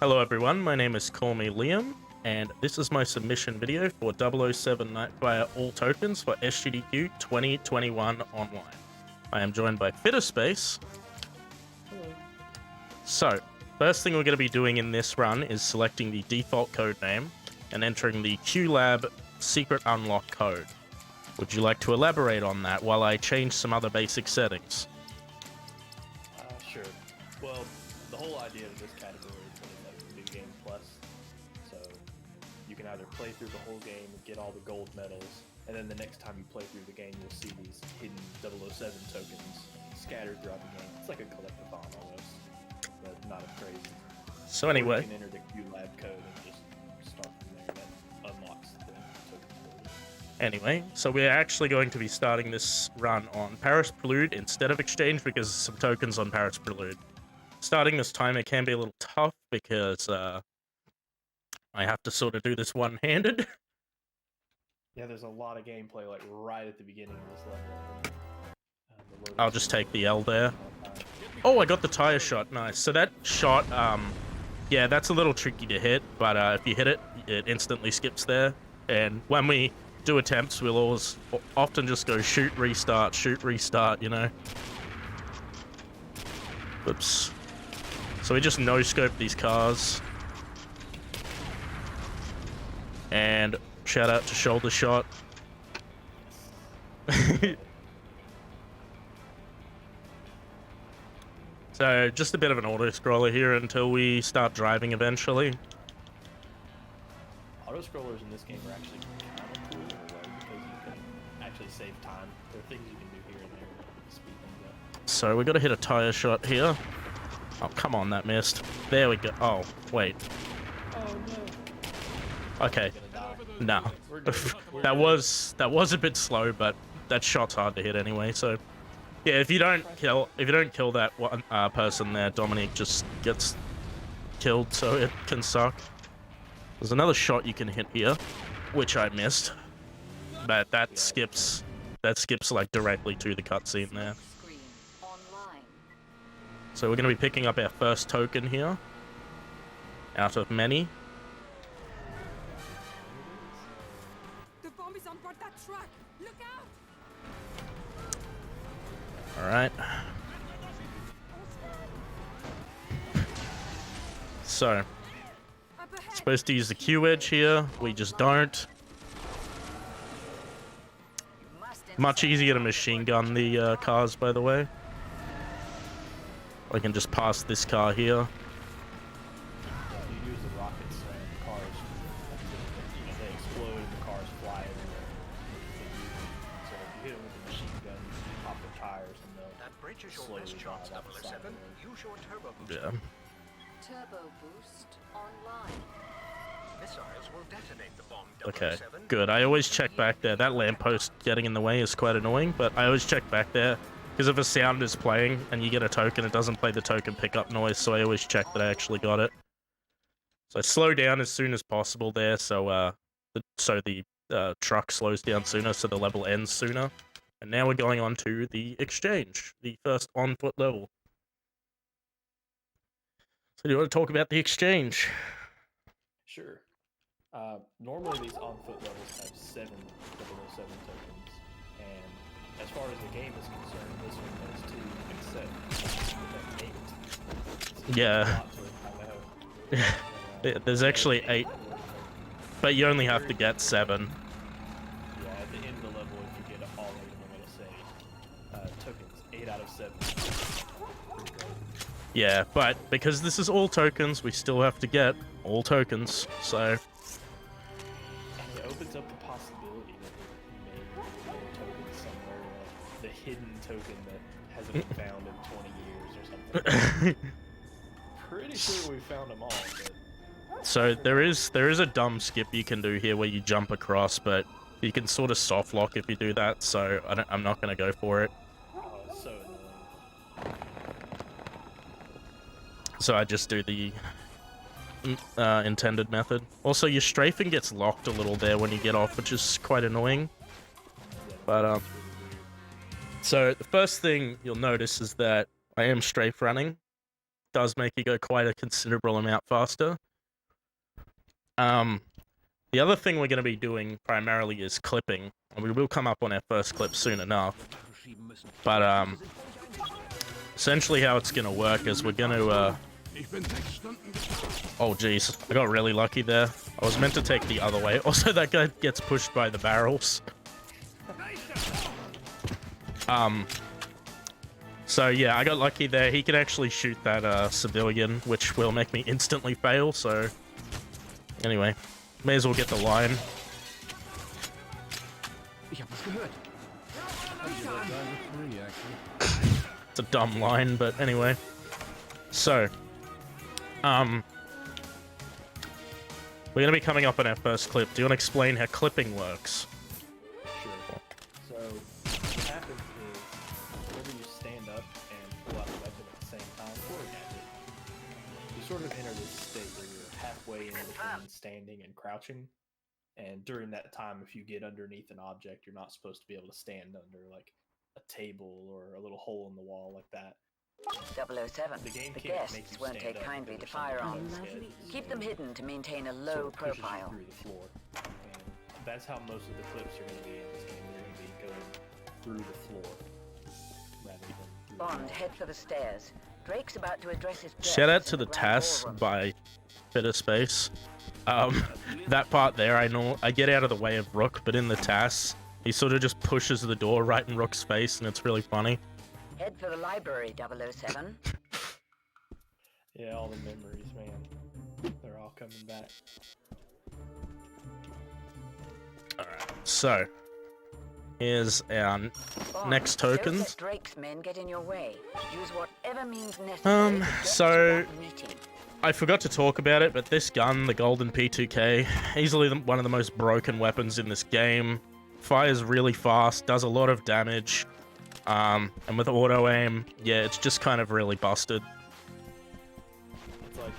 Hello everyone, my name is Callmeliam, and this is my submission video for 007 Nightfire All Tokens for SGDQ 2021 Online. I am joined by Fitterspace. Hello. So, first thing we're going to be doing in this run is selecting the default code name and entering the QLab secret unlock code. Would you like to elaborate on that while I change some other basic settings? Sure. Well, the whole idea of this category is that it's a new game plus, so you can either play through the whole game and get all the gold medals, and then the next time you play through the game, you'll see these hidden 007 tokens scattered throughout the game. It's like a collectathon almost, but not as crazy. So anyway, you can enter the QLab code and just start from there. That unlocks the token for you. Anyway, so we're actually going to be starting this run on Paris Prelude instead of Exchange because some tokens on Paris Prelude. Starting this time, it can be a little tough because I have to sort of do this one-handed. Yeah, there's a lot of gameplay like right at the beginning of this level. I'll just take the L there. Oh, I got the tire shot. Nice. So that shot, yeah, that's a little tricky to hit, but if you hit it, it instantly skips there. And when we do attempts, we'll always often just go shoot, restart, you know? Oops. So we just no-scope these cars. And shout out to Shoulder Shot. So just a bit of an auto-scroller here until we start driving eventually. Auto-scrollers in this game are actually kind of cool in a way because you can actually save time. There are things you can do here and there to speed things up. So we got to hit a tire shot here. Oh, come on, that missed. There we go. Oh, wait. Oh no. Okay. No. that was a bit slow, but that shot's hard to hit anyway. So, yeah, if you don't kill that one person there, Dominic just gets killed, so it can suck. There's another shot you can hit here, which I missed, but that skips like directly to the cutscene there. So we're going to be picking up our first token here, out of many. The bomb is on board that truck. Look out! All right. So, supposed to use the Q edge here. We just don't. Much easier to machine gun the cars, by the way. I can just pass this car here. You use the rockets and cars, they explode and the cars fly everywhere. So if you hit them with a machine gun, you can pop their tires and they'll slowly drive off the side of the road. Use your turbo boost. Yeah. Turbo boost online. Missiles will detonate the bomb. Okay, 007. good. I always check back there. That lamppost getting in the way is quite annoying, but I always check back there. Because if a sound is playing and you get a token, it doesn't play the token pickup noise, so I always check that I actually got it. So I slow down as soon as possible there, so the truck slows down sooner, so the level ends sooner. And now we're going on to the exchange, the first on-foot level. So do you want to talk about the exchange? Sure. Normally these on-foot levels have 7 007 tokens, and as far as the game is concerned, this one has 2, except 8. Yeah. I know. There's actually 8, but you only have to get 7. Yeah, at the end of the level, if you get all 8 of them, it'll say tokens, 8 out of 7. Yeah, but because this is all tokens, we still have to get all tokens, so... It opens up the possibility that there may be a token somewhere, the hidden token that hasn't been found in 20 years or something. Pretty sure we found them all, but... So there is a dumb skip you can do here where you jump across, but you can sort of soft lock if you do that, so I'm not going to go for it. Oh, it's so annoying. So I just do the intended method. Also, your strafing gets locked a little there when you get off, which is quite annoying. But so the first thing you'll notice is that I am strafe running, does make you go quite a considerable amount faster. The other thing we're going to be doing primarily is clipping, and we will come up on our first clip soon enough. But essentially how it's going to work is we're going to oh jeez, I got really lucky there. I was meant to take the other way. Also, that guy gets pushed by the barrels. So yeah, I got lucky there. He can actually shoot that civilian, which will make me instantly fail, so anyway, may as well get the line. It's a dumb line, but anyway. So, we're gonna be coming up on our first clip. Do you want to explain how clipping works? Sure. So, what happens is, whenever you stand up and pull out a weapon at the same time, or a gadget, you sort of enter this state where you're halfway in between standing and crouching. And during that time, if you get underneath an object, you're not supposed to be able to stand under, like, a table or a little hole in the wall like that. 007. The game The can't make guests you won't stand take up kindly because to there's something firearms. above your head, Keep them hidden to maintain a sort low of pushes you profile. through the floor. And that's how most of the clips are going to be in this game. They're going to be going through the floor rather than through the Bond, wall. head for the stairs. Drake's about to address his guests Shout out to in the grand TAS ballroom. by Fitter Space. That part there, I know I get out of the way of Rook, but in the TAS, he sort of just pushes the door right in Rook's face, and it's really funny. Head for the library, 007. Yeah, all the memories, man. They're all coming back. Alright, so here's our Bond, next don't tokens. let Drake's men get in your way. Use whatever means necessary to get so to that meeting. I forgot to talk about it, but this gun, the Golden P2K, easily one of the most broken weapons in this game. Fires really fast, does a lot of damage, and with auto aim, yeah, it's just kind of really busted. It's like,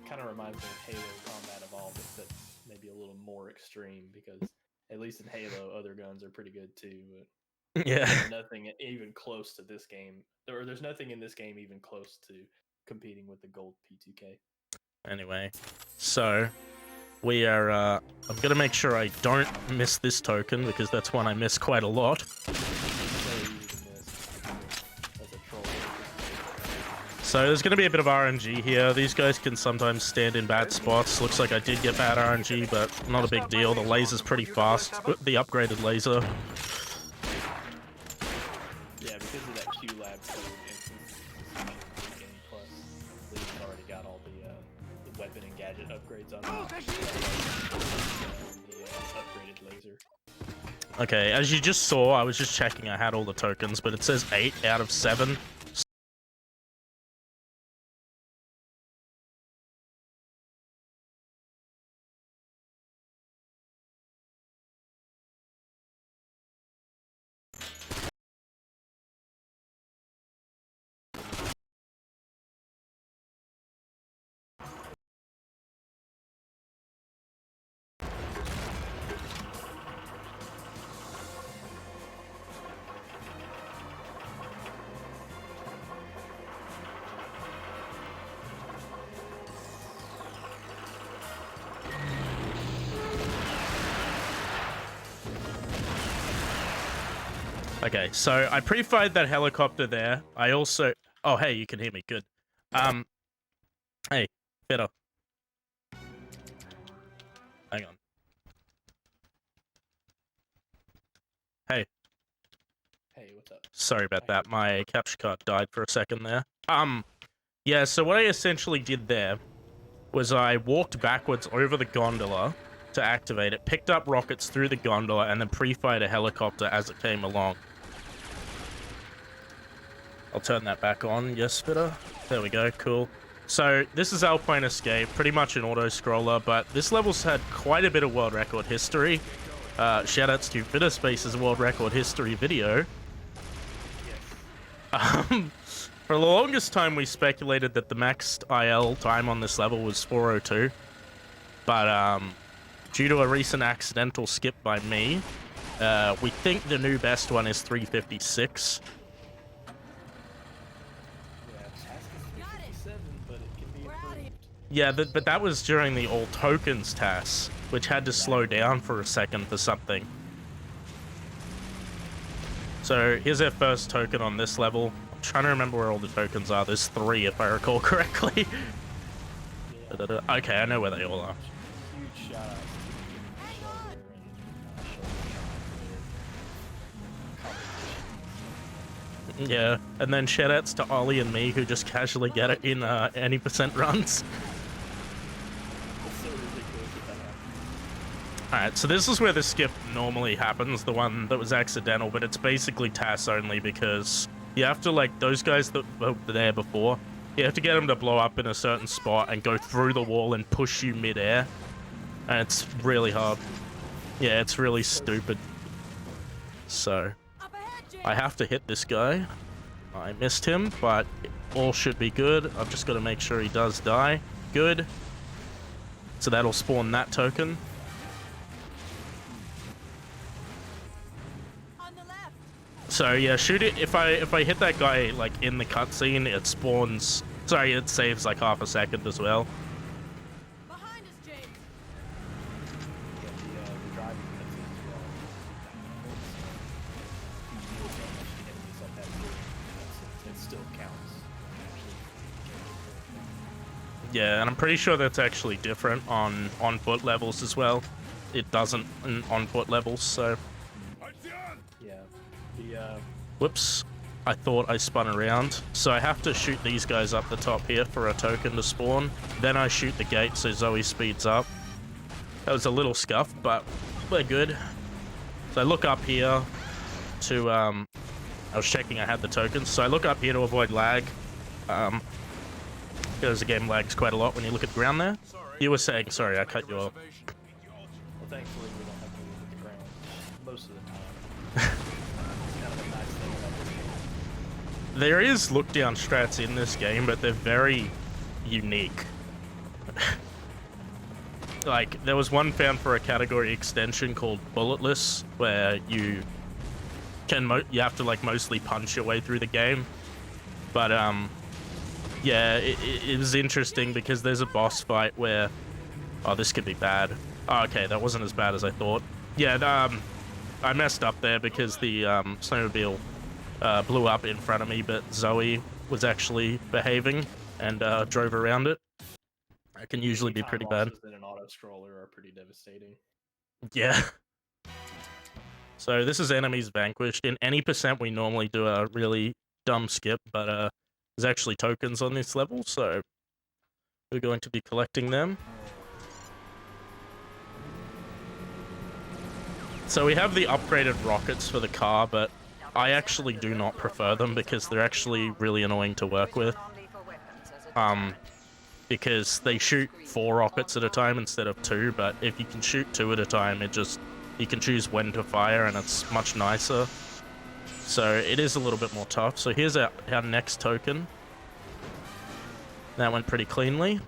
kind of reminds me of Halo Combat Evolved, except maybe a little more extreme, because at least in Halo, other guns are pretty good too, but Yeah. there's nothing even close to this game. There's nothing in this game even close to competing with the gold P2K. Anyway, so we are, I'm gonna make sure I don't miss this token, because that's one I miss quite a lot. So easy to miss as a troll. So there's gonna be a bit of RNG here. These guys can sometimes stand in bad spots. Looks like I did get bad RNG, but not a big deal. The laser's pretty fast. The upgraded laser. Yeah, because of that QLab code instance game plus, we've already got all the weapon and gadget upgrades on it. The upgraded laser. Okay, as you just saw, I was just checking I had all the tokens, but it says 8 out of 7. Okay, so I pre-fired that helicopter there. I also... Oh, hey, you can hear me. Good. Hey, better. Hang on. Hey. Hey, what's up? Sorry about that. My capture card died for a second there. Yeah, so what I essentially did there was I walked backwards over the gondola to activate it, picked up rockets through the gondola, and then pre-fired a helicopter as it came along. I'll turn that back on. Yes, fitter. There we go. Cool. So this is Alpine Escape, pretty much an auto-scroller, but this level's had quite a bit of world record history. Shoutouts to Fitter Space's world record history video. For the longest time, we speculated that the maxed IL time on this level was 4:02, but due to a recent accidental skip by me, we think the new best one is 3:56. Yeah, Task is Yeah, but that was during the all tokens task, which had to slow down for a second for something. So here's our first token on this level. I'm trying to remember where all the tokens are. There's 3 if I recall correctly. Okay, I know where they all are. Huge shout out to Shelter and Yeah, and then shoutouts to Ollie and me who just casually get it in any percent runs. It's so ridiculous that happens. Alright, so this is where the skip normally happens, the one that was accidental, but it's basically TAS only because you have to, like, those guys that were there before, you have to get them to blow up in a certain spot and go through the wall and push you mid-air. And it's really hard. Yeah, it's really stupid. So, I have to hit this guy. I missed him, but all should be good. I've just got to make sure he does die. Good. So that'll spawn that token. So yeah, shoot it. If I hit that guy like in the cutscene, it spawns. Sorry, it saves like half a second as well. Behind us, James. Yeah, the driving cutscene as well. You deal damage to enemies like that too. It still counts. Yeah, and I'm pretty sure that's actually different on foot levels as well. It doesn't on foot levels, so. Yeah. The Whoops. I thought I spun around. So I have to shoot these guys up the top here for a token to spawn. Then I shoot the gate so Zoe speeds up. That was a little scuff, but we're good. So I look up here to, I was checking I had the tokens. So I look up here to avoid lag. Because the game lags quite a lot when you look at the ground there. You were saying, sorry, I cut you off. well, thankfully we don't have to look at the ground most of the time. It's kind of a nice thing about this game. There is look down strats in this game, but they're very unique. Like, there was one found for a category extension called Bulletless, where you can you have to like mostly punch your way through the game. But yeah, it was interesting because there's a boss fight where, oh, this could be bad. Oh, okay, that wasn't as bad as I thought. Yeah, I messed up there because the snowmobile blew up in front of me, but Zoe was actually behaving and drove around it. It can usually be pretty bad. In an auto scroller are pretty devastating. Yeah. So this is enemies vanquished. In any percent, we normally do a really dumb skip, but there's actually tokens on this level, so we're going to be collecting them. So we have the upgraded rockets for the car, but I actually do not prefer them because they're actually really annoying to work with. Because they shoot 4 rockets at a time instead of 2, but if you can shoot 2 at a time, you can choose when to fire and it's much nicer. So it is a little bit more tough. So here's our next token. That went pretty cleanly.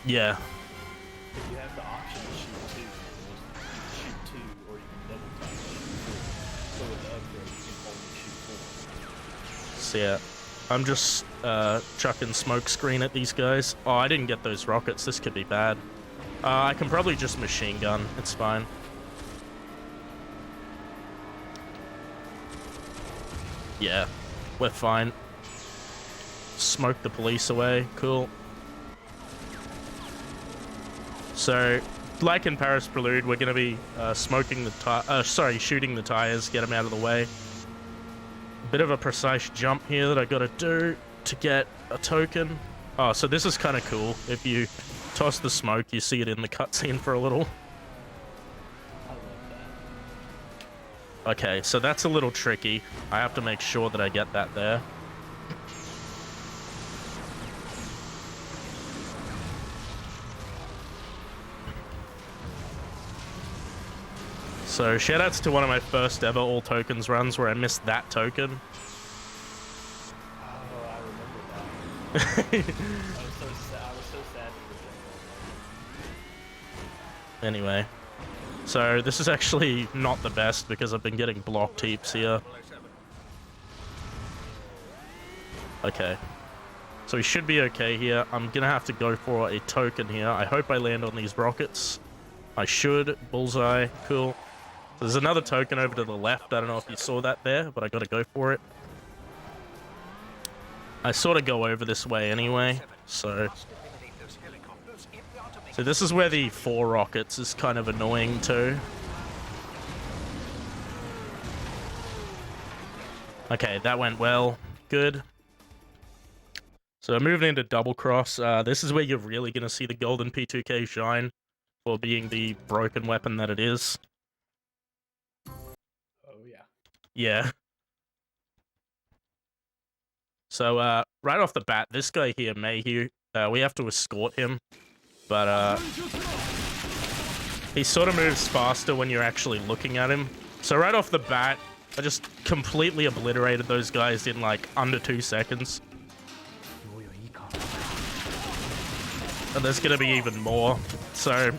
Yeah. If you have the option to shoot 2, you shoot 2, or you can double tap and shoot 4. So with the upgrade, you can only shoot 4. So yeah, I'm just chucking smoke screen at these guys. Oh, I didn't get those rockets. This could be bad. I can probably just machine gun. It's fine. Yeah, we're fine. Smoke the police away. Cool. So, like in Paris Prelude, we're going to be shooting the tires, get them out of the way. Bit of a precise jump here that I got to do to get a token. Oh, so this is kind of cool. If you toss the smoke, you see it in the cutscene for a little. I love that. Okay, so that's a little tricky. I have to make sure that I get that there. So shoutouts to one of my first ever all tokens runs where I missed that token. Oh, I remember that. I was so sad to Anyway, so this is actually not the best because I've been getting blocked heaps here. Okay. So we should be okay here. I'm gonna have to go for a token here. I hope I land on these rockets. I should. Bullseye. Cool. So there's another token over to the left. I don't know if you saw that there, but I gotta go for it. I sort of go over this way anyway, so this is where the 4 rockets is kind of annoying too. Okay, that went well. Good. So moving into double cross, this is where you're really going to see the golden P2K shine for being the broken weapon that it is. Oh, yeah. Yeah. So, right off the bat, this guy here, Mayhew, we have to escort him. But, he sort of moves faster when you're actually looking at him. So right off the bat, I just completely obliterated those guys in, like, under 2 seconds. And there's gonna be even more. So,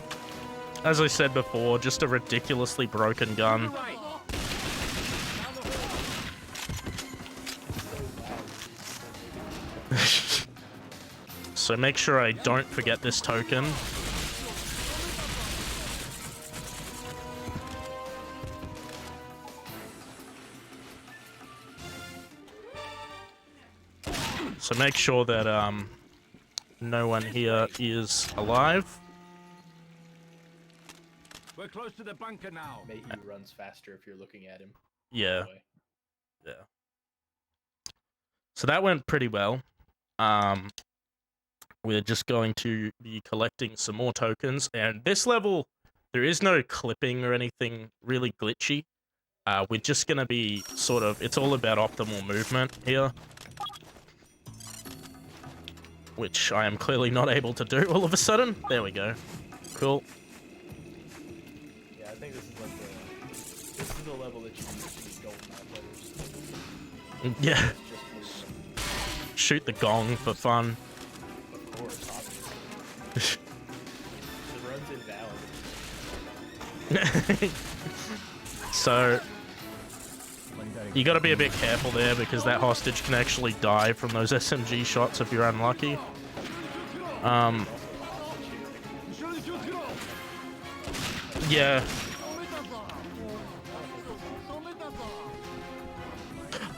as I said before, just a ridiculously broken gun. So make sure I don't forget this token. So make sure that no one here is alive. We're close to the bunker now. Mayhew runs faster if you're looking at him. Yeah. Anyway. Yeah. So that went pretty well. We're just going to be collecting some more tokens, and this level, there is no clipping or anything really glitchy. We're just gonna be sort of, it's all about optimal movement here, which I am clearly not able to do all of a sudden. There we go. Cool. Yeah, I think this is the level that you use to be golden outfitters. Yeah. Just Shoot the gong for fun. of course, obviously. The run's invalid. So you got to be a bit careful there because that hostage can actually die from those SMG shots if you're unlucky. Yeah.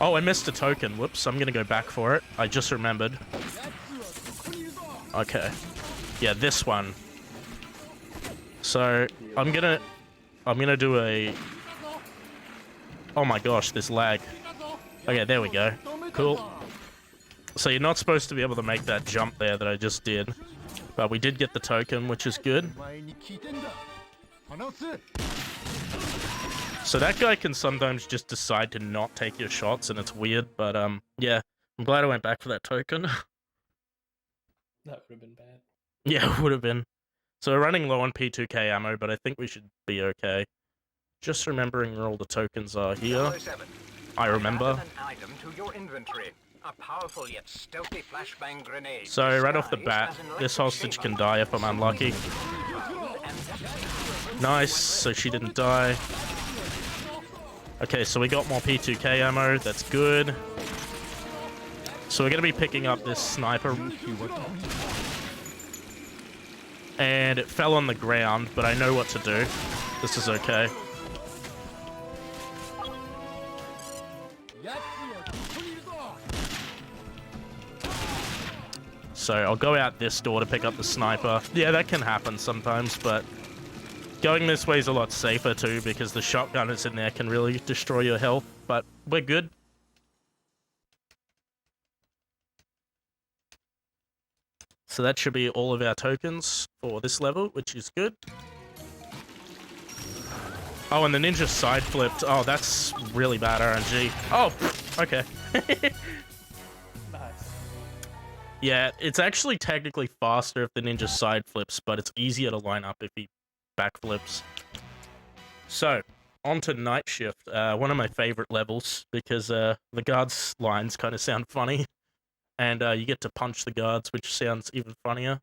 Oh, I missed a token. Whoops, I'm gonna go back for it. I just remembered. Okay. Yeah, this one. So, I'm gonna do a... Oh my gosh, this lag. Okay, there we go. Cool. So you're not supposed to be able to make that jump there that I just did. But we did get the token, which is good. So that guy can sometimes just decide to not take your shots, and it's weird, but yeah, I'm glad I went back for that token. That would have been bad. Yeah, it would have been. So we're running low on P2K ammo, but I think we should be okay. Just remembering where all the tokens are here. 007. I remember. An item to your inventory. A powerful yet stealthy flashbang grenade. So right off the bat, disguised as an this electric hostage shaver. can die if I'm unlucky. Nice, so she didn't die. Okay, so we got more P2K ammo, that's good. So we're gonna be picking up this sniper. And it fell on the ground, but I know what to do. This is okay. So I'll go out this door to pick up the sniper. Yeah, that can happen sometimes, but going this way is a lot safer too, because the shotgunners in there can really destroy your health, but we're good. So that should be all of our tokens for this level, which is good. Oh, and the ninja side flipped. Oh, that's really bad RNG. Oh, okay. Nice. Yeah, it's actually technically faster if the ninja side flips, but it's easier to line up if he backflips. So, on to Night Shift, one of my favorite levels, because the guards' lines kind of sound funny, and you get to punch the guards, which sounds even funnier.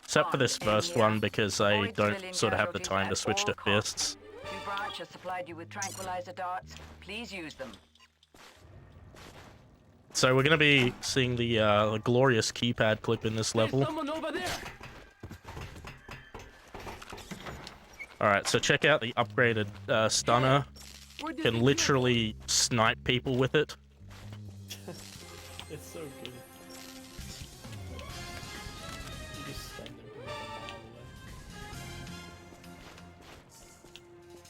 Except for this first one, because I don't sort of have the time to switch to fists. Branch has supplied you with tranquilizer darts. Please use them. So we're gonna be seeing the glorious keypad clip in this level. Someone over there. All right, so check out the upgraded stunner. Can literally snipe people with it. It's so good. You just stand there from like a mile away.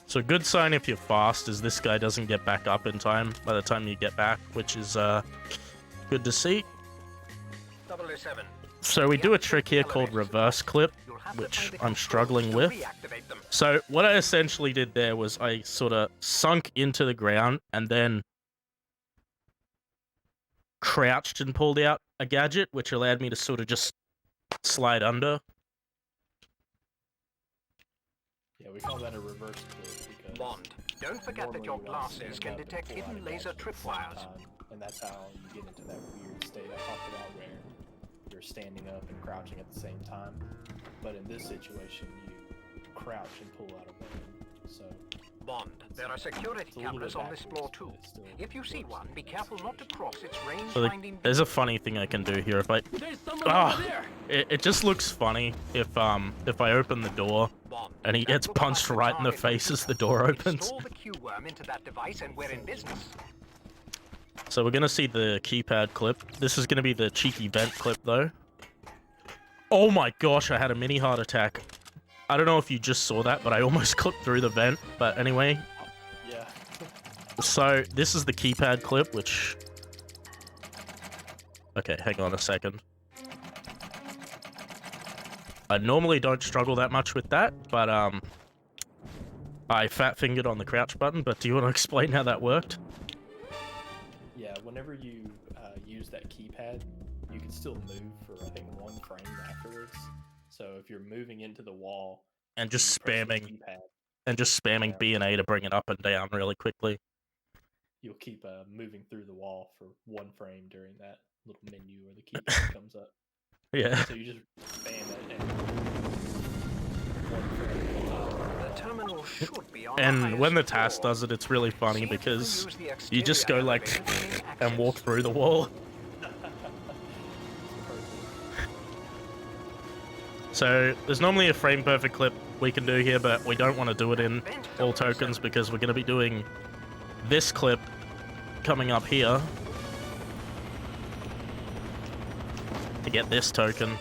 So a good sign if you're fast is this guy doesn't get back up in time by the time you get back, which is good to see. 007. So we do a trick here called reverse clip, which I'm struggling with. So what I essentially did there was I sort of sunk into the ground and then crouched and pulled out a gadget, which allowed me to sort of just slide under. Yeah, we call that a reverse clip because Bond, don't forget that your normally you want to glasses stand can up and detect pull out hidden a laser gadget at the same tripwires. time, and that's how you get into that weird state I talked about where you're standing up and crouching at the same time. But in this situation, you crouch and pull out a weapon. So Bond, there are security it's a little cameras bit on this backwards, floor but too. it still If you see works. one, be careful not to cross its range So finding. there's a funny thing I can do here. If I There's someone over there. it just looks funny if I open the door Bond, and he that gets looks punched like right in the target face as the computer. door opens. Install the Q-worm into that device and we're in business. So we're gonna see the keypad clip. This is gonna be the cheeky vent clip though. Oh my gosh, I had a mini heart attack. I don't know if you just saw that, but I almost clipped through the vent. But anyway, Yeah. so this is the keypad clip, which... Okay, hang on a second. I normally don't struggle that much with that, but I fat-fingered on the crouch button, but do you want to explain how that worked? Yeah, whenever you use that keypad, you can still move for, I think, 1 frame afterwards. So if you're moving into the wall... And just you press the spamming, keypad, Yeah. B and A to bring it up and down really quickly. you'll keep moving through the wall for 1 frame during that little menu where the keypad comes up. Yeah. So you just spam it and 1 frame. The terminal should be on And when the highest task floor. does it, it's really funny See if you can because use the you just exterior go like elevator to gain and walk access. through the wall. So there's normally a frame perfect clip we can do here, but we don't want to do it in all tokens because we're going to be doing this clip coming up here to get this token.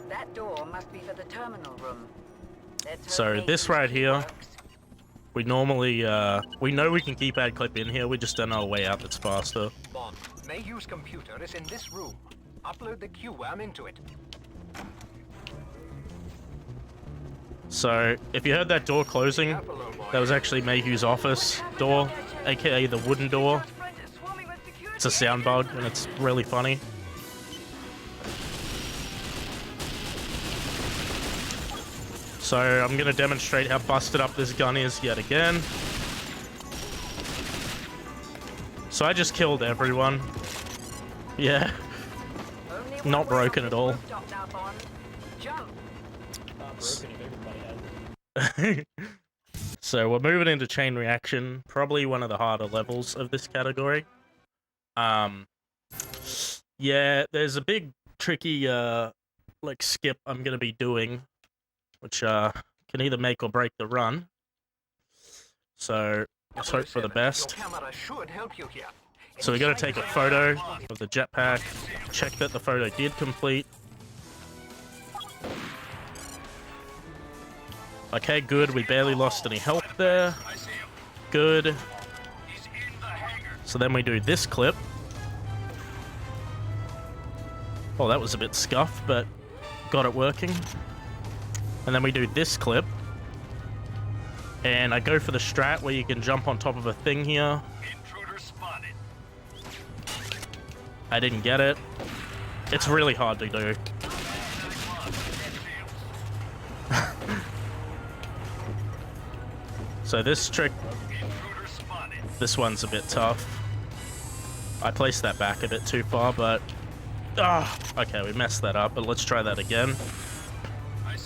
That door must be for the terminal room. Let's So hope this Nathan's right key here, works. we normally, we know we can keypad clip in here, we just don't know a way out that's faster. Bond, Mayhew's computer is in this room. Upload the Q-worm into it. So if you heard that door closing, Careful, old boy. that was actually Mayhew's office door, aka the wooden door. It's a sound bug and it's really funny. So I'm gonna demonstrate how busted up this gun is yet again. So I just killed everyone. Yeah, Only not one way broken up at this all. rooftop now, Bond. Jump. Not broken if everybody had it. So we're moving into chain reaction, probably one of the harder levels of this category. Yeah, there's a big tricky like skip I'm gonna be doing, which can either make or break the run. So let's hope for the best. Your camera should help you here. So we gotta take a photo of the jetpack, check that the photo did complete. Okay, good, we barely lost any health there. Good. So then we do this clip. Oh, that was a bit scuffed, but got it working. And then we do this clip. And I go for the strat where you can jump on top of a thing here. Intruder spotted. I didn't get it. It's really hard to do. So this trick, this one's a bit tough. I placed that back a bit too far, but... okay, we messed that up, but let's try that again.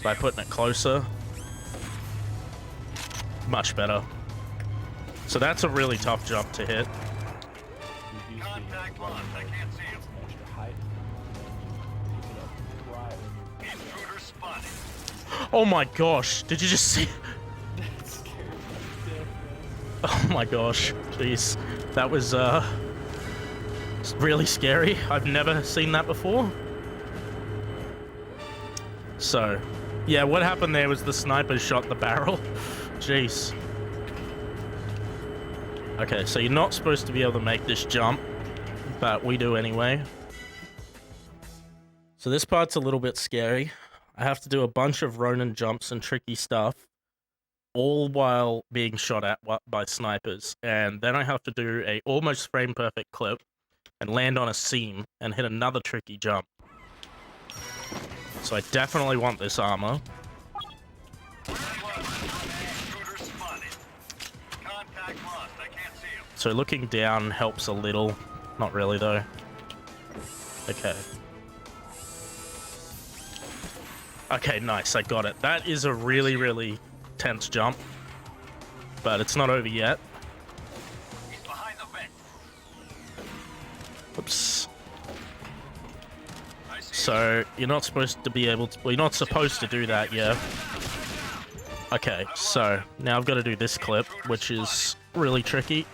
By putting it closer. much better. So that's a really tough jump to hit. You use Contact the lost. I can't see him. some extra height, and then you pick it up right when you're Intruder spotted. Oh my gosh, did you just see? That's scary. Oh my gosh, jeez. That was, really scary. I've never seen that before. So, yeah, what happened there was the sniper shot the barrel. Jeez. Okay, so you're not supposed to be able to make this jump, but we do anyway. So this part's a little bit scary. I have to do a bunch of Ronin jumps and tricky stuff, all while being shot at by snipers. And then I have to do a almost frame perfect clip and land on a seam and hit another tricky jump. So I definitely want this armor. Intruder spotted. Contact lost. I can't see him. So looking down helps a little. Not really, though. Okay. Okay, nice. I got it. That is a really, really tense jump. But it's not over yet. He's behind the vent. Oops. I see. So you're not supposed to be able to... Well, you're not supposed to do that, yeah. Okay, so now I've got to do this clip, which is really tricky.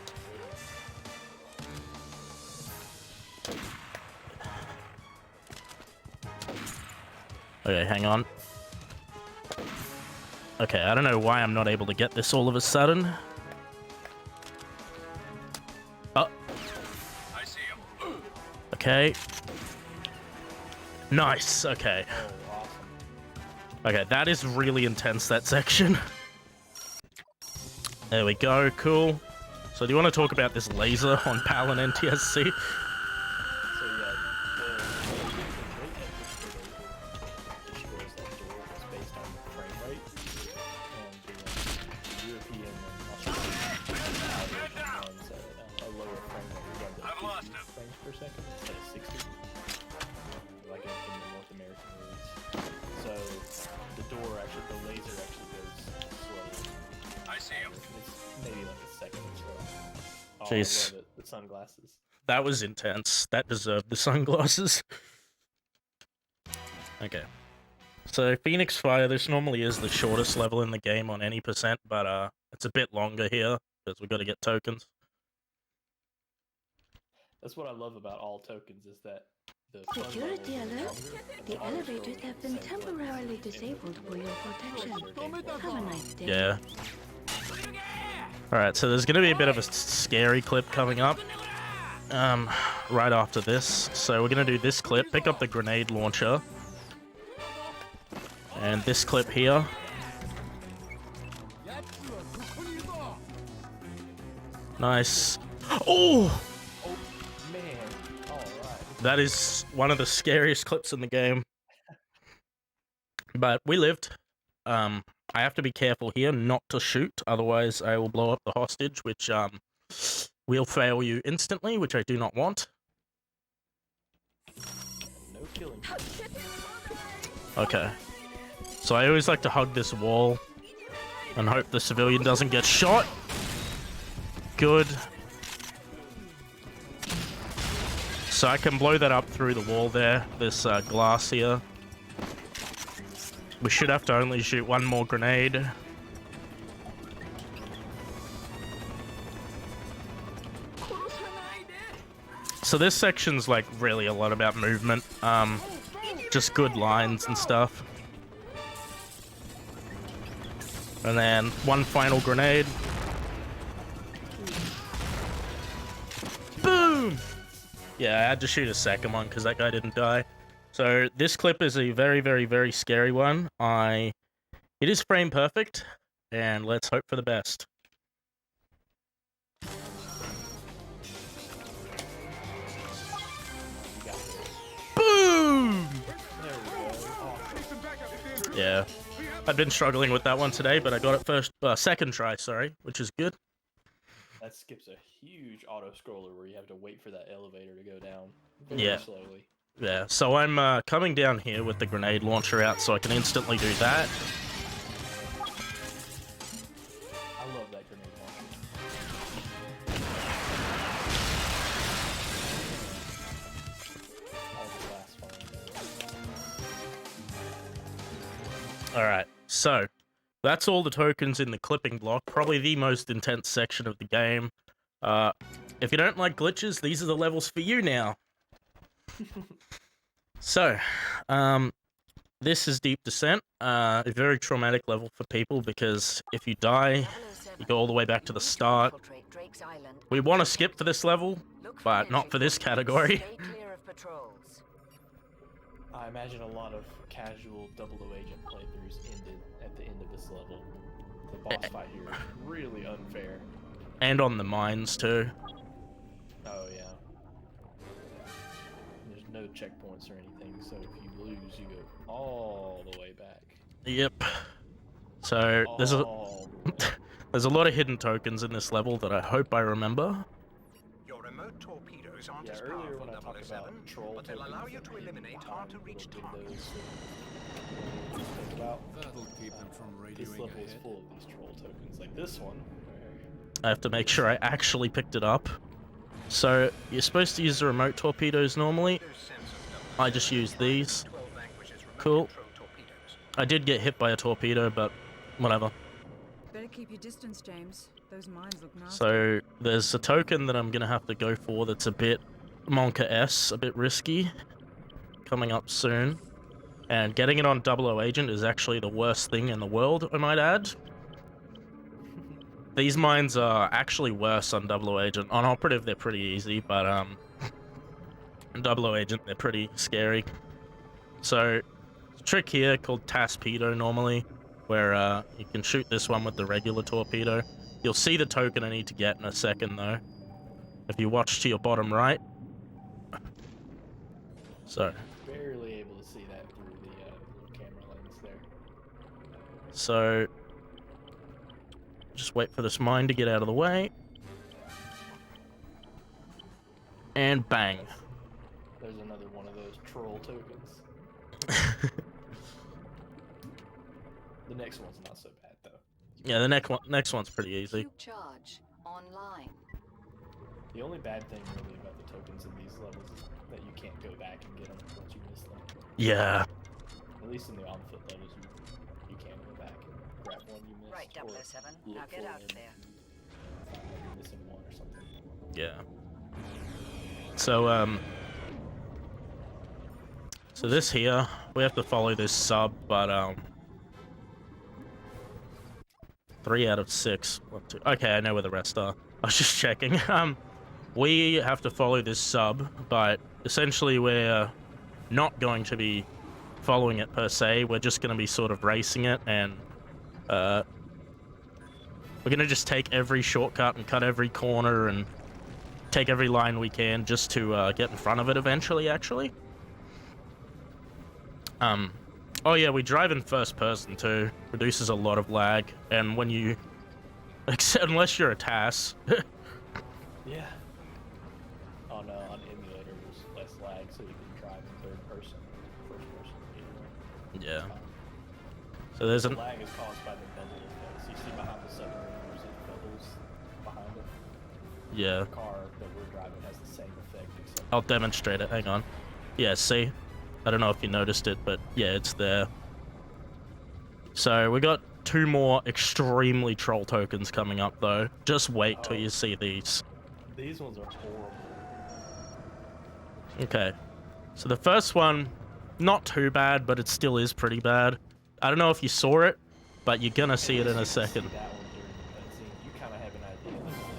Okay, hang on. Okay, I don't know why I'm not able to get this all of a sudden. Oh. I see him. Okay. Nice, okay. Oh, awesome. Okay, that is really intense, that section. There we go, cool. So do you want to talk about this laser on PAL and NTSC? So yeah, the destroys that door is based on frame rate, and the European and Australian runs at a lower frame rate. We run I've lost him. frames per second instead of 60, like in the North American release. So the laser actually goes slower. I see him. It's maybe like a second or so. Oh, Jeez. I love it. The sunglasses. That was intense. That deserved the sunglasses. Okay. So Phoenix Fire, this normally is the shortest level in the game on any percent, but it's a bit longer here because we've got to get tokens. That's what I love about all tokens is that the fun Security levels are alert. longer, and The auto elevators scrolling have is been the same level. temporarily disabled for your protection. Have a nice day. Yeah. Alright, so there's going to be a bit of a scary clip coming up. Right after this. So we're going to do this clip, pick up the grenade launcher. And this clip here. Nice. Oh! Oh man! All right. That is one of the scariest clips in the game. But we lived. I have to be careful here not to shoot, otherwise I will blow up the hostage, which will fail you instantly, which I do not want. No killing. Okay. So I always like to hug this wall and hope the civilian doesn't get shot. Good. So I can blow that up through the wall there, this glass here. We should have to only shoot one more grenade. So this section's like really a lot about movement. Just good lines and stuff. And then one final grenade. Boom! Yeah, I had to shoot a second one because that guy didn't die. So this clip is a very, very, very scary one. It is frame perfect, and let's hope for the best. Boom! There we go. Awesome. Yeah, I've been struggling with that one today, but I got it second try, sorry, which is good. That skips a huge auto scroller where you have to wait for that elevator to go down very Yeah. slowly. Yeah, so I'm coming down here with the grenade launcher out so I can instantly do that. I that grenade launcher. All the glass falling down. Alright, so that's all the tokens in the clipping block. Probably the most intense section of the game. If you don't like glitches, these are the levels for you now. So, this is Deep Descent. A very traumatic level for people because if you die, you go all the way back to the start. We want to skip for this level, but not for this category. I imagine a lot of casual 00 agent playthroughs ended at the end of this level. The boss fight here is really unfair. And on the mines too. Oh yeah. There's no checkpoints or anything, so if you lose, you go all the way back. Yep. So there's a lot of hidden tokens in this level that I hope I remember. Your remote torpedoes aren't as Earlier powerful when I as talked 007, about troll but they'll tokens allow you that to are hidden eliminate behind hard-to-reach little windows targets. that you think about. That'll keep them from This radioing level is ahead. full of these troll tokens, like this one. I have to make sure I actually picked it up. So you're supposed to use the remote torpedoes normally. I just used these. Cool. I did get hit by a torpedo, but whatever. Better keep your distance, James. Those mines look nasty. So there's a token that I'm gonna have to go for that's a bit Monka-S, a bit risky. Coming up soon. And getting it on 00 Agent is actually the worst thing in the world, I might add. These mines are actually worse on 00 Agent. On Operative, they're pretty easy, but on 00 Agent, they're pretty scary. So, there's a trick here called Torpedo normally, where you can shoot this one with the regular torpedo. You'll see the token I need to get in a second, though. If you watch to your bottom right. So. Barely able to see that through the little camera lens there. So. Just wait for this mine to get out of the way. And bang. There's another one of those troll tokens. The next one's not so bad though. Yeah, the next one's pretty easy. Cube charge online. The only bad thing really about the tokens in these levels is that you can't go back and get them once you miss them. Yeah. At least in the on-foot levels, you can go back and grab one you missed. Right, or 007. look Now get for out it of there. and find out you're missing one or something. Yeah. So this here, we have to follow this sub, but 3 out of 6. 1, 2. Okay, I know where the rest are. I was just checking. We have to follow this sub, but essentially we're not going to be following it per se. We're just going to be sort of racing it, and we're going to just take every shortcut and cut every corner and take every line we can just to get in front of it eventually, actually. Oh yeah, we drive in first person too. Reduces a lot of lag, and when you... unless you're a TAS. Yeah. On emulator, there's less lag, so you can drive in third person, first person, either way. Yeah. So there's The an... lag is caused by the bezel effects. You see behind the submarine, there's bubbles behind it. Yeah. The car that we're driving has the same effect, except I'll demonstrate it, hang on. Yeah, see? I don't know if you noticed it, but yeah, it's there. So we got 2 more extremely troll tokens coming up, though. Just wait till you see these. these ones are horrible. Okay. So the first one, not too bad, but it still is pretty bad. I don't know if you saw it, but you're gonna see it in a second. That one during the cutscene, you kind of have an idea that it's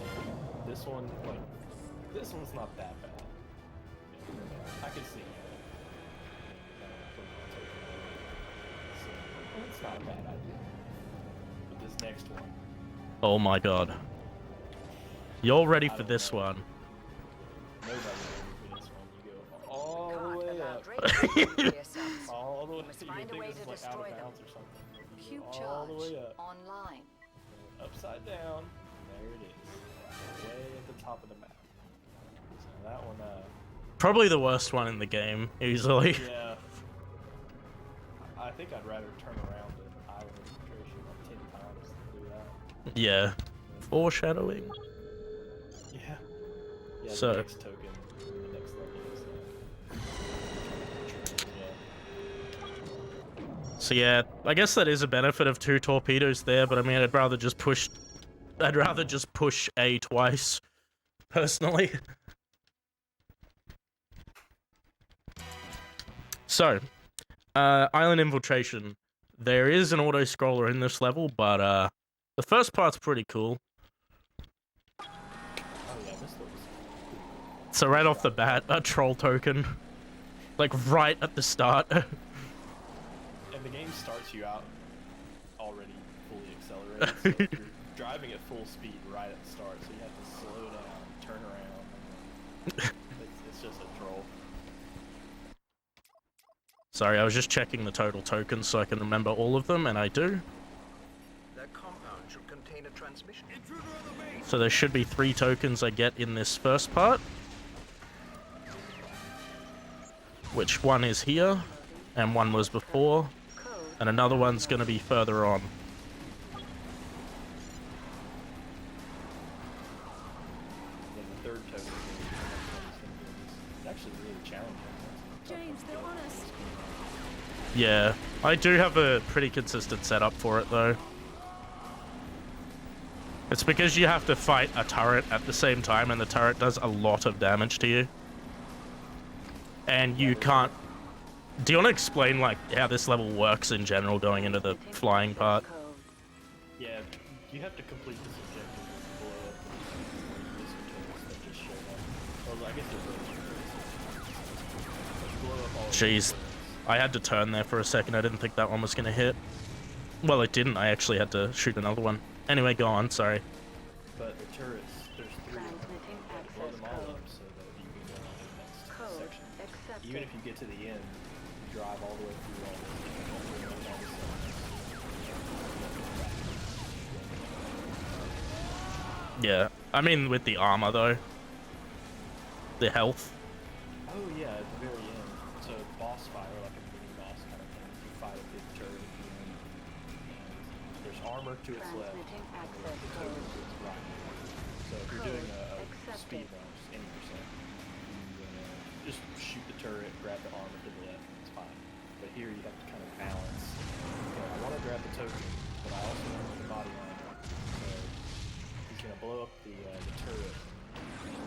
there. This one, like, this one's not that bad. I can see it. It's not a bad idea. But this next one, Oh my god. You're ready for this one. nobody's ready for this one. You go all the way Can't allow up. Drake to yourselves. All the way. must You find a think way this is to like out destroy of them. bounds or something. You Cube go all the charge way up. online. Upside down. There it is. Way at the top of the map. So that one, Probably the worst one in the game, easily. yeah. I think I'd rather turn around to Island Infiltration like 10 times than do that. Yeah. Yeah. foreshadowing. Yeah. Yeah, So- the next token, the next level is So yeah, I guess that is a benefit of 2 torpedoes there, but I mean, I'd rather just push A twice, personally. So, Island Infiltration. There is an auto-scroller in this level, but the first part's pretty cool. oh yeah, this looks So right off the bat, a troll token. Like, right at the start. and the game starts you out already fully accelerated. So if you're driving at full speed right at the start, so you have to slow down, turn around. It's just a troll. Sorry, I was just checking the total tokens so I can remember all of them, and I do. That compound should contain a transmission. So there should be 3 tokens I get in this first part. Which one is here, and one was before, and another one's gonna be further on. Then the third token is the next one is going to be it's actually really challenging. James, they're on us. Yeah, I do have a pretty consistent setup for it though. It's because you have to fight a turret at the same time, and the turret does a lot of damage to you. And you can't... Do you want to explain, like, how this level works in general going into the flying part? Yeah, you have to complete this objective and blow up the turrets that just showed up. Well, I guess they're both blow up all of the Jeez. turrets. I had to turn there for a second. I didn't think that one was going to hit. Well, it didn't. I actually had to shoot another one. Anyway, go on. Sorry. But the turrets, there's 3 of them. Transmitting You have to blow them access all code. up so that you can go on to the next Code section. accepted. Even if you get to the end, you drive all the way through all this. Yeah. I mean, with the armor, though. The health. Oh yeah, at the very end. So boss fight, or like a mini boss kind of thing. You fight a big turret at the end. And there's armor to its left, and Transmitting there's access the code. token to its right. So if you're doing a Accepted. speed run, just any percent, you just shoot the turret, grab the armor to the left, and it's fine. But here you have to kind of balance. Okay, I want to grab the token, but I also want the body armor. So he's gonna blow up the turret,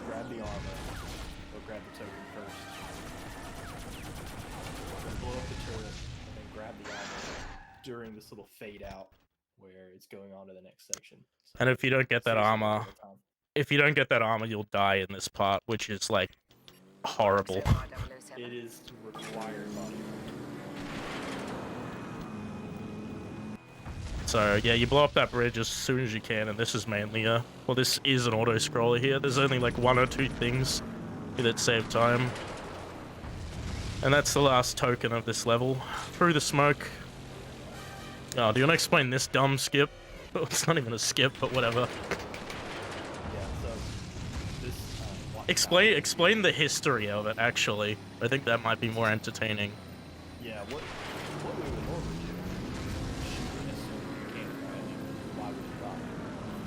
grab the armor, or grab the token first. Then blow up the turret, and then grab the armor during this little fade out where it's going on to the next section. So And if you don't get that saves you a armor... lot of time. If you don't get that armor, you'll die in this part, which is, like, horrible. It is required body armor. So, yeah, you blow up that bridge as soon as you can, and this is mainly a... Well, this is an auto-scroller here. There's only, like, 1 or 2 things that save time. And that's the last token of this level. Through the smoke. Oh, do you want to explain this dumb skip? It's not even a skip, but whatever. Yeah, so this watch Explain the history of it, actually. I think that might be more entertaining. tower- Yeah, what we would normally do is shoot as soon as you can, right? Why would you bother?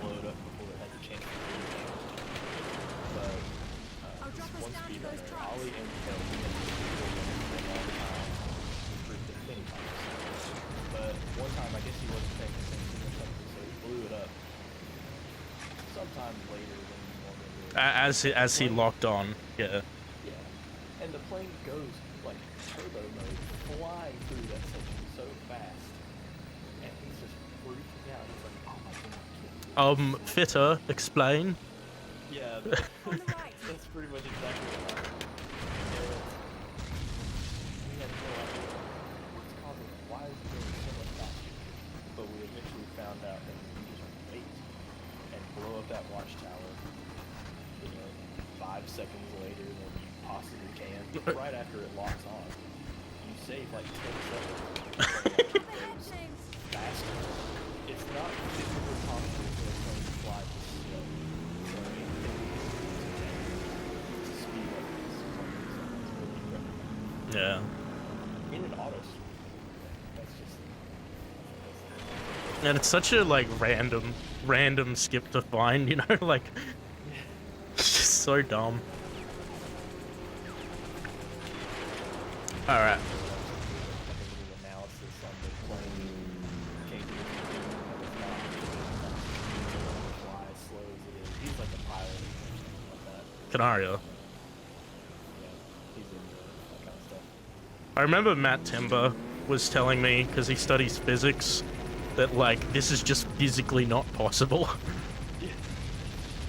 Blow it up before it has a chance to do damage. But I'll drop us one down to those speedrunner, tracks. Ollie and Kel, all the time, improved it many times. But one time, I guess he wasn't paying attention or something, so he blew it up sometime later than you normally would. As he locked on, yeah. Yeah. And the plane goes like turbo mode, flying through that section so fast. And he's just freaking out. He's like, oh my god. Fitter, explain. Yeah, On the right. that's pretty much exactly what happened. We had no idea what's causing it. Why is it going so much faster? But we eventually found out that we can just wait and blow up that watchtower, 5 seconds later than you possibly can, right after it locks on. You save like 10 seconds. Up ahead, James. Faster. It's not typically possible for a plane to fly this slow. So anything to speed up this plane is really incredible. Yeah. In an auto that's just And it's such a like random skip to find, you know, like it's just so dumb. All right. Analysis on the plane. Fly slows it in. He's like a pilot like that. Canaria. Yeah, he's into that kind of stuff. I remember Matt Timber was telling me, because he studies physics, that like this is just physically not possible. Yeah.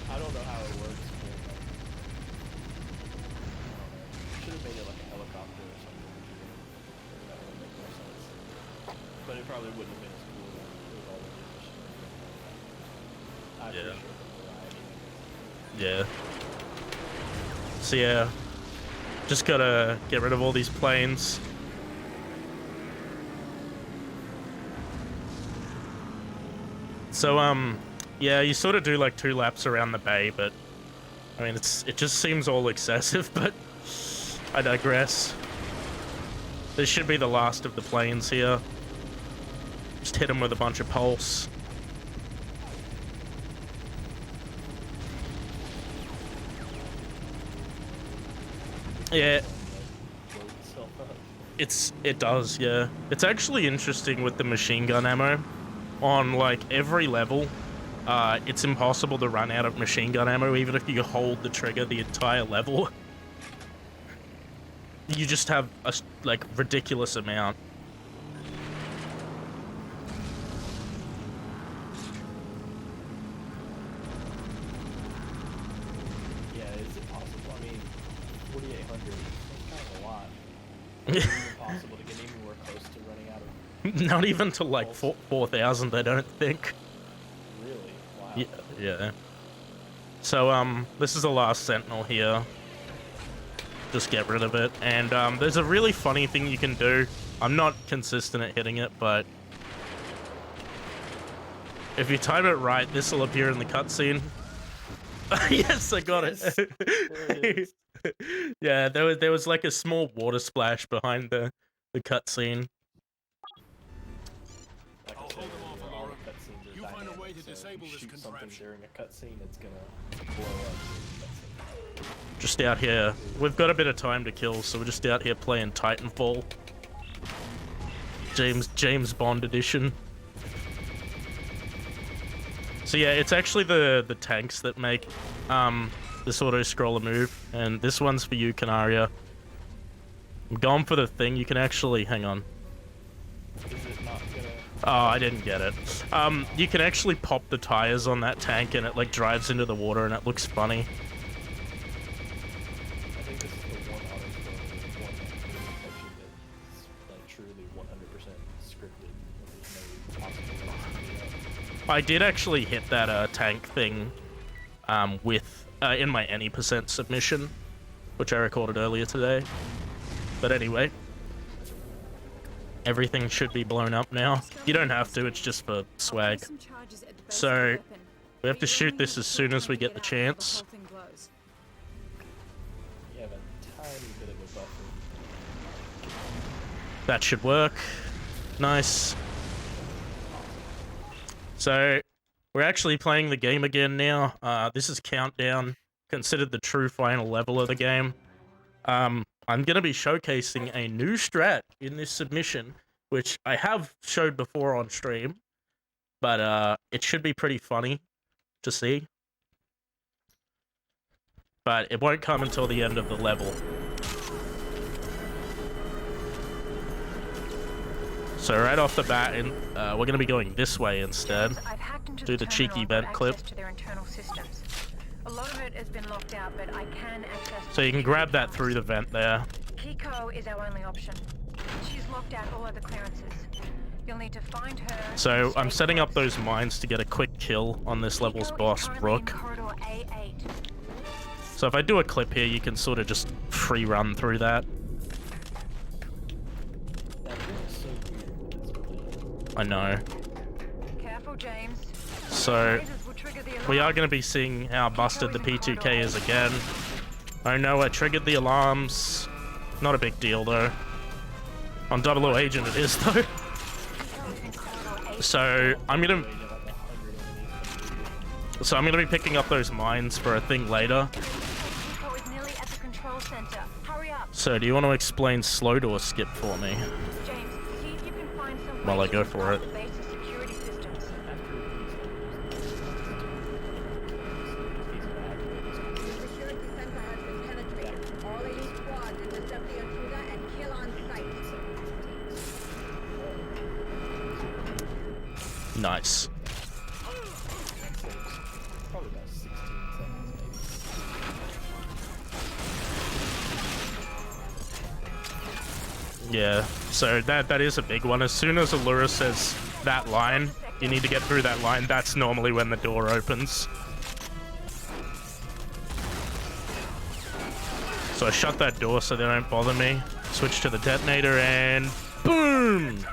I don't know how it works. Should have made it like a helicopter or something. That would make more sense. But it probably wouldn't have been as cool with all the efficient. I Yeah. appreciate the variety. Yeah. So yeah, just gotta get rid of all these planes. So yeah, you sort of do like 2 laps around the bay, but I mean it just seems all excessive, but I digress. This should be the last of the planes here. Just hit them with a bunch of pulse. Yeah. It does, yeah. It's actually interesting with the machine gun ammo. On like every level, it's impossible to run out of machine gun ammo even if you hold the trigger the entire level. You just have a like ridiculous amount. Yeah, is it possible? I mean, 4,800 is kind of a lot. Is it even possible to get anywhere close to running out of? Not even to like 4,000, I don't think. Really? Wow. Yeah. So this is the last sentinel here. Just get rid of it. And there's a really funny thing you can do. I'm not consistent at hitting it, but if you time it right, this will appear in the cutscene. Yes, I got it. Yeah, there was like a small water splash behind the cutscene. Like I said earlier, all the cutscenes are dynamic, so if you shoot something during a cutscene, it's gonna blow up. Just out here. We've got a bit of time to kill, so we're just out here playing Titanfall. James Bond edition. So yeah, it's actually the tanks that make this auto-scroller move, and this one's for you, Canaria. I'm going for the thing. You can actually... Hang on. Is it not gonna... Oh, I didn't get it. You can actually pop the tires on that tank, and it like drives into the water, and it looks funny. I think this is the one auto-scroller, one section that's like truly 100% scripted. There's no possible way to do that. I did actually hit that tank thing with in my any % submission, which I recorded earlier today. But anyway, everything should be blown up now. You don't have to, it's just for swag. So we have to shoot this as soon as we get the chance. You have a tiny bit of a buffer. That should work. Nice. So we're actually playing the game again now. This is Countdown, considered the true final level of the game. I'm going to be showcasing a new strat in this submission, which I have showed before on stream, but it should be pretty funny to see. But it won't come until the end of the level. So right off the bat, we're going to be going this way instead. Do the cheeky vent clip. A lot of it has been locked out, but I can access. So you can grab that through the vent there. Kiko is our only option. She's locked out all other clearances. You'll need to find her. So I'm setting up those mines to get a quick kill on this level's boss, Rook. So if I do a clip here, you can sort of just free run through that. That thing is so weird. It's really... I know. Careful, James. So we are going to be seeing how busted the P2K is again. I know I triggered the alarms. Not a big deal though. On 00 Agent it is though. So I'm gonna be picking up those mines for a thing later. Depot is nearly at the control center. Hurry up. So do you want to explain slow door skip for me James, see if you can find some while way I go to for install it? the base's security systems. Security center has been penetrated. All elite squads intercept the intruder and kill on sight. Nice. Probably about 16 seconds, maybe. Yeah, so that is a big one. As soon as Allura says that line, you need to get through that line, that's normally when the door opens. So I shut that door so they don't bother me. Switch to the detonator and boom!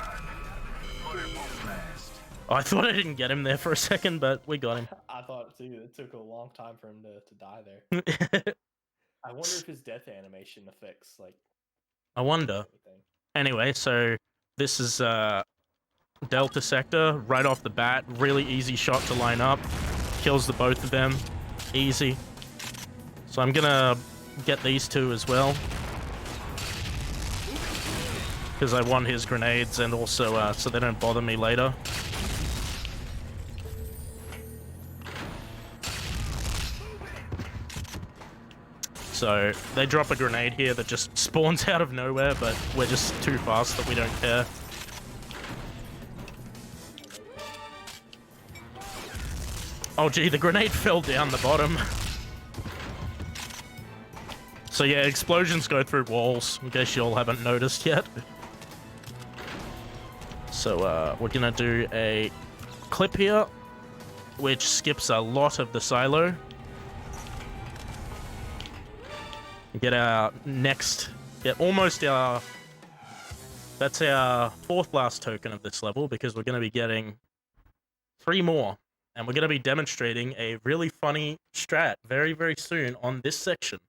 Oh, I thought I didn't get him there for a second, but we got him. I thought too. It took a long time for him to die there. I wonder if his death animation affects like I wonder. everything. Anyway, so this is Delta Sector right off the bat. Really easy shot to line up. Kills the both of them. Easy. So I'm gonna get these two as well. Because I want his grenades and also so they don't bother me later. So they drop a grenade here that just spawns out of nowhere, but we're just too fast that we don't care. Oh gee, the grenade fell down the bottom. So yeah, explosions go through walls, in case you all haven't noticed yet. So we're gonna do a clip here, which skips a lot of the silo. Get our next, almost our, that's our fourth last token of this level, because we're going to be getting 3 more. And we're going to be demonstrating a really funny strat very, very soon on this section.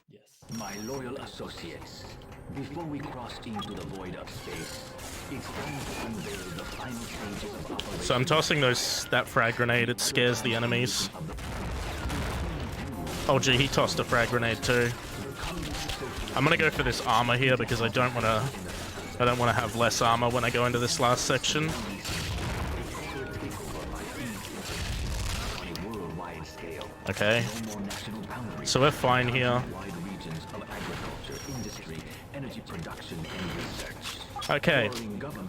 Yes. My loyal associates, before we cross into the void of space, it's time to unveil the final stages of operation. So I'm tossing that frag grenade, it scares the enemies. Oh gee, he tossed a frag grenade too. I'm gonna go for this armor here because I don't wanna have less armor when I go into this last section. Okay. So we're fine here. Okay.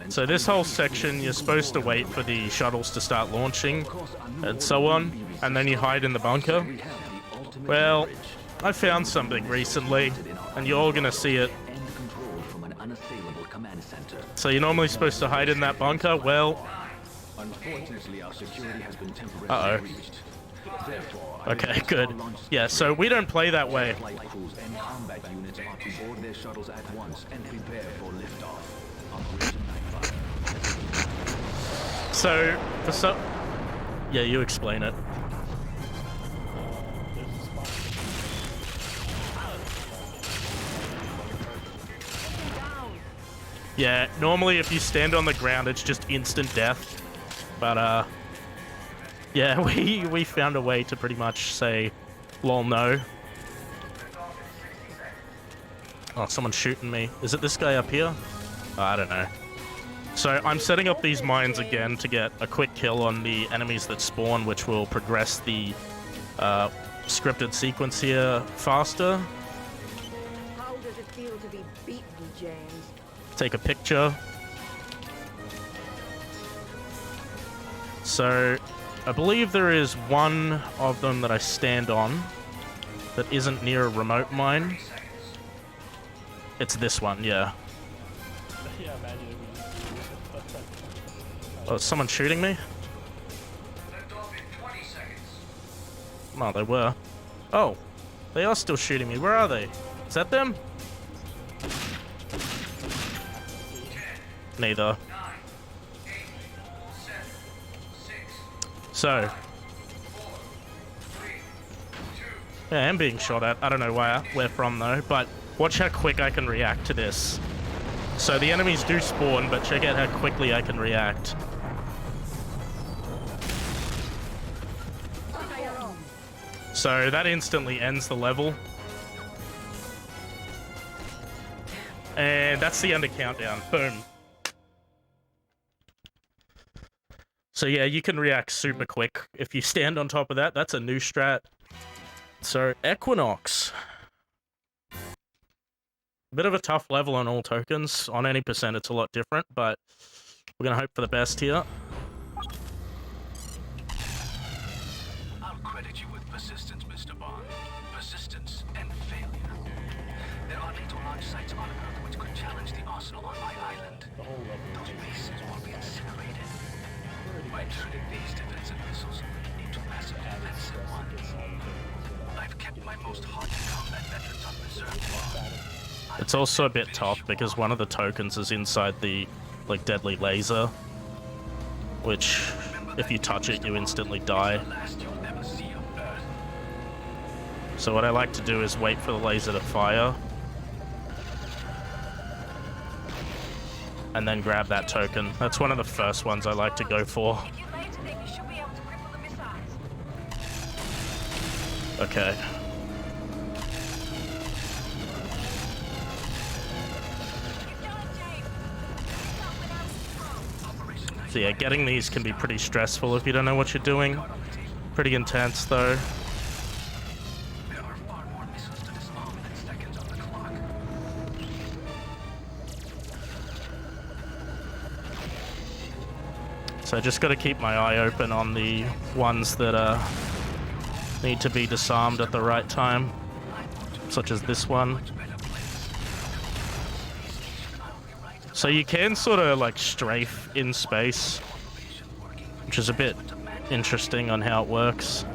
So this whole section, you're supposed to wait for the shuttles to start launching and so on, and then you hide in the bunker. Well, I found something recently, and you're all gonna see it. So you're normally supposed to hide in that bunker? Well... Uh-oh. Okay, good. Yeah, so we don't play that way. So, for some... Yeah, you explain it. Yeah, normally if you stand on the ground, it's just instant death. But, yeah, we found a way to pretty much say, lol, no. Oh, someone's shooting me. Is it this guy up here? Oh, I don't know. So I'm setting up these mines again to get a quick kill on the enemies that spawn, which will progress the scripted sequence here faster. How does it feel to be beaten, James? Take a picture. So I believe there is one of them that I stand on that isn't near a remote mine. It's this one, yeah. Yeah, imagine if Oh, is someone shooting me? No, they were. Oh, they are still shooting me. Where are they? Is that them? Neither. So. Yeah, I'm being shot at. I don't know where from though, but watch how quick I can react to this. So the enemies do spawn, but check out how quickly I can react. So that instantly ends the level. And that's the end of countdown. Boom. So yeah, you can react super quick. If you stand on top of that, that's a new strat. So, Equinox. Bit of a tough level on all tokens. On any percent, it's a lot different, but we're gonna hope for the best here. I'll credit you with persistence, Mr. Bond. Persistence and failure. There are little launch sites on Earth which could challenge the arsenal on my island. The whole level. Those bases will be incinerated. By turning these defensive missiles into massive defensive ones, I've kept my most hardened combat veterans on reserve. It's also a bit tough because one of the tokens is inside the, like, deadly laser, which, if you touch it, you instantly die. So what I like to do is wait for the laser to fire, and then grab that token. That's one of the first ones I like to go for. Okay. So yeah, getting these can be pretty stressful if you don't know what you're doing. Pretty intense though. So I just got to keep my eye open on the ones that need to be disarmed at the right time, such as this one. So you can sort of like strafe in space, which is a bit interesting on how it works.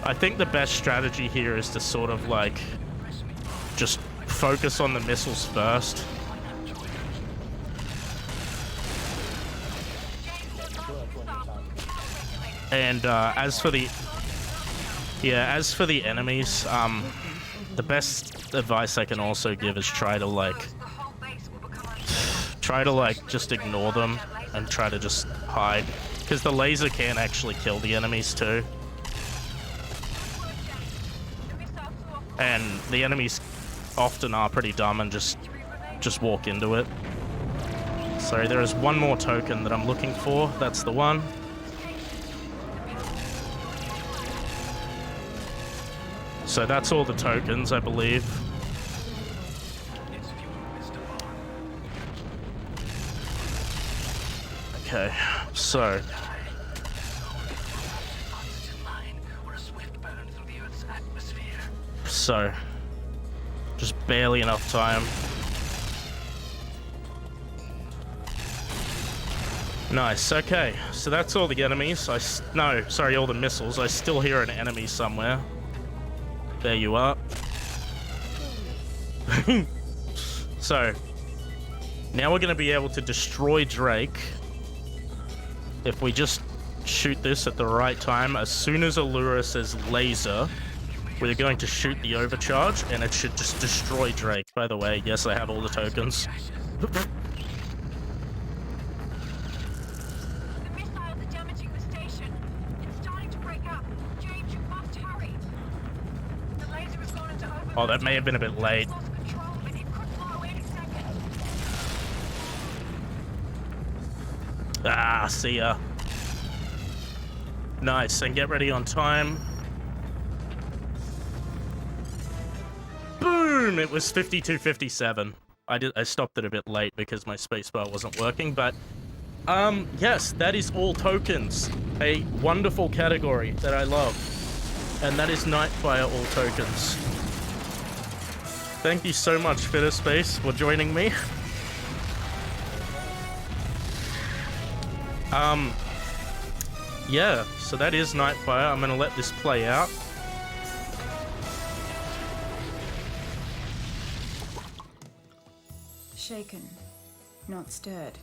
I think the best strategy here is to sort of like just focus on the missiles first. And as for the enemies, the best advice I can also give is try to just ignore them and try to just hide, because the laser can actually kill the enemies too. And the enemies often are pretty dumb and just walk into it. Sorry, there is one more token that I'm looking for. That's the one. So that's all the tokens, I believe. Okay, so just barely enough time. Nice, okay, so that's all the enemies. No, sorry, all the missiles. I still hear an enemy somewhere. There you are. So, now we're going to be able to destroy Drake if we just shoot this at the right time. As soon as Allura says laser, we're going to shoot the overcharge, and it should just destroy Drake. By the way, yes, I have all the tokens. Oh, that may have been a bit late. Ah, see ya. Nice, and get ready on time. Boom! It was 52:57. I stopped it a bit late because my spacebar wasn't working, but yes, that is all tokens. A wonderful category that I love. And that is Nightfire All Tokens. Thank you so much, Fitterspace, for joining me. Yeah, so that is Nightfire. I'm gonna let this play out. Shaken, not stirred.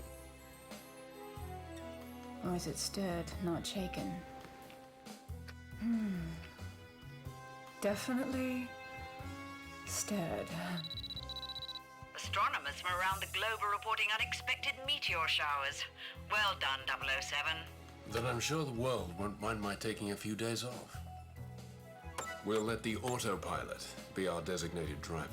Or is it stirred, not shaken? Definitely stirred. astronomers from around the globe are reporting unexpected meteor showers. Well done, 007. Then I'm sure the world won't mind my taking a few days off. We'll let the autopilot be our designated driver.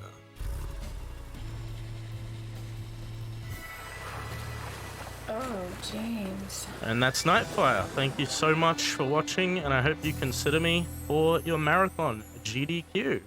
Oh, James. And that's Nightfire. Thank you so much for watching, and I hope you consider me for your marathon GDQ.